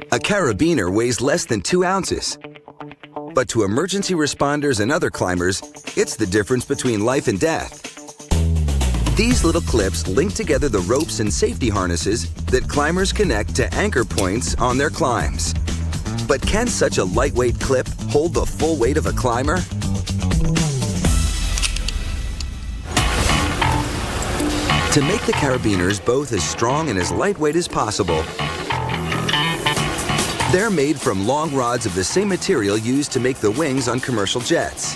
A carabiner weighs less than 2 ounces. But to emergency responders and other climbers, it's the difference between life and death. These little clips link together the ropes and safety harnesses that climbers connect to anchor points on their climbs. But can such a lightweight clip hold the full weight of a climber? To make the carabiners both as strong and as lightweight as possible, they're made from long rods of the same material used to make the wings on commercial jets.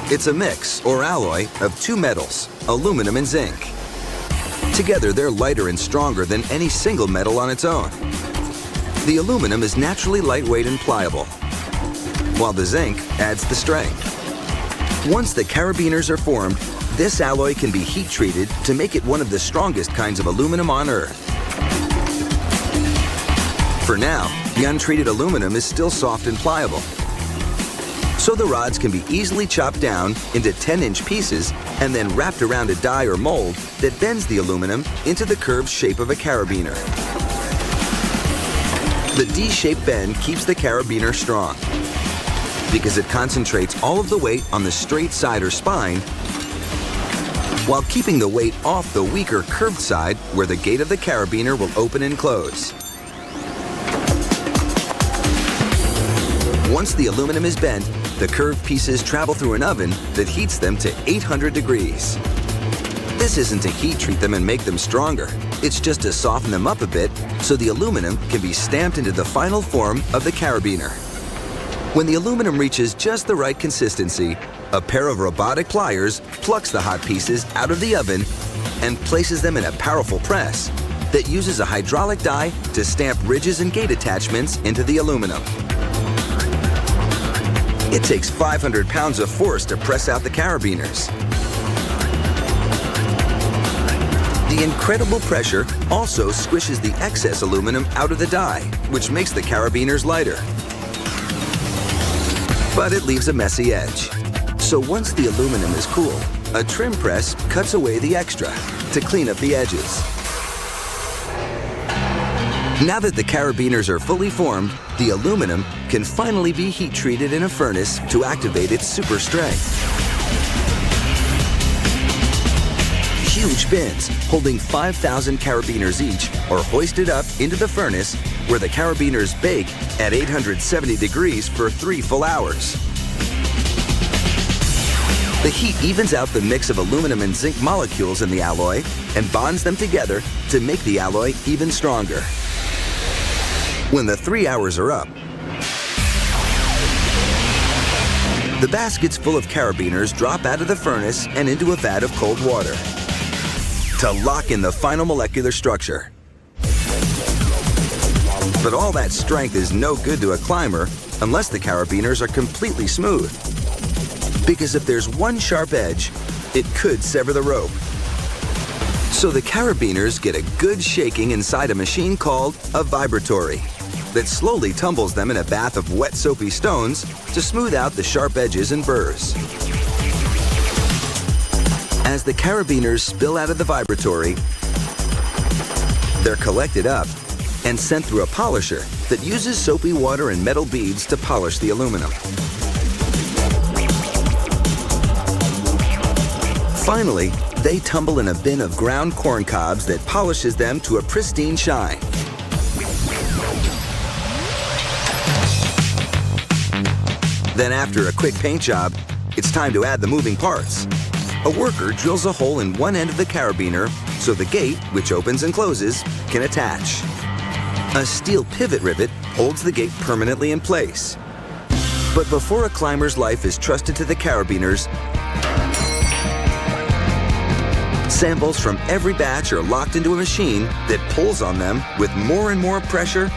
It's a mix, or alloy, of 2 metals, aluminum and zinc. Together, they're lighter and stronger than any single metal on its own. The aluminum is naturally lightweight and pliable, while the zinc adds the strength. Once the carabiners are formed, this alloy can be heat-treated to make it one of the strongest kinds of aluminum on Earth. For now, the untreated aluminum is still soft and pliable. So the rods can be easily chopped down into 10-inch pieces and then wrapped around a die or mold that bends the aluminum into the curved shape of a carabiner. The D-shaped bend keeps the carabiner strong because it concentrates all of the weight on the straight side or spine while keeping the weight off the weaker curved side where the gate of the carabiner will open and close. Once the aluminum is bent, the curved pieces travel through an oven that heats them to 800 degrees. This isn't to heat treat them and make them stronger. It's just to soften them up a bit so the aluminum can be stamped into the final form of the carabiner. When the aluminum reaches just the right consistency, a pair of robotic pliers plucks the hot pieces out of the oven and places them in a powerful press that uses a hydraulic die to stamp ridges and gate attachments into the aluminum. It takes 500 pounds of force to press out the carabiners. The incredible pressure also squishes the excess aluminum out of the die, which makes the carabiners lighter. But it leaves a messy edge. So once the aluminum is cool, a trim press cuts away the extra to clean up the edges. Now that the carabiners are fully formed, the aluminum can finally be heat treated in a furnace to activate its super strength. Huge bins holding 5,000 carabiners each are hoisted up into the furnace where the carabiners bake at 870 degrees for 3 full hours. The heat evens out the mix of aluminum and zinc molecules in the alloy and bonds them together to make the alloy even stronger. When the 3 hours are up, the baskets full of carabiners drop out of the furnace and into a vat of cold water to lock in the final molecular structure. But all that strength is no good to a climber unless the carabiners are completely smooth. Because if there's one sharp edge, it could sever the rope. So the carabiners get a good shaking inside a machine called a vibratory that slowly tumbles them in a bath of wet soapy stones to smooth out the sharp edges and burrs. As the carabiners spill out of the vibratory, they're collected up and sent through a polisher that uses soapy water and metal beads to polish the aluminum. Finally, they tumble in a bin of ground corn cobs that polishes them to a pristine shine. Then after a quick paint job, it's time to add the moving parts. A worker drills a hole in one end of the carabiner so the gate, which opens and closes, can attach. A steel pivot rivet holds the gate permanently in place. But before a climber's life is trusted to the carabiners, samples from every batch are locked into a machine that pulls on them with more and more pressure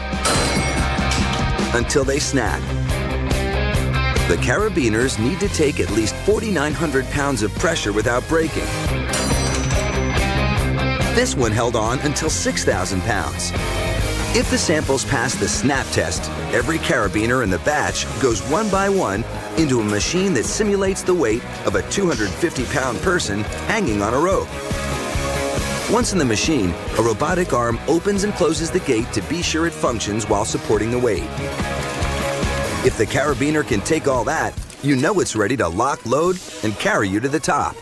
until they snap. The carabiners need to take at least 4,900 pounds of pressure without breaking. This one held on until 6,000 pounds. If the samples pass the snap test, every carabiner in the batch goes one by one into a machine that simulates the weight of a 250-pound person hanging on a rope. Once in the machine, a robotic arm opens and closes the gate to be sure it functions while supporting the weight. If the carabiner can take all that, you know it's ready to lock, load, and carry you to the top.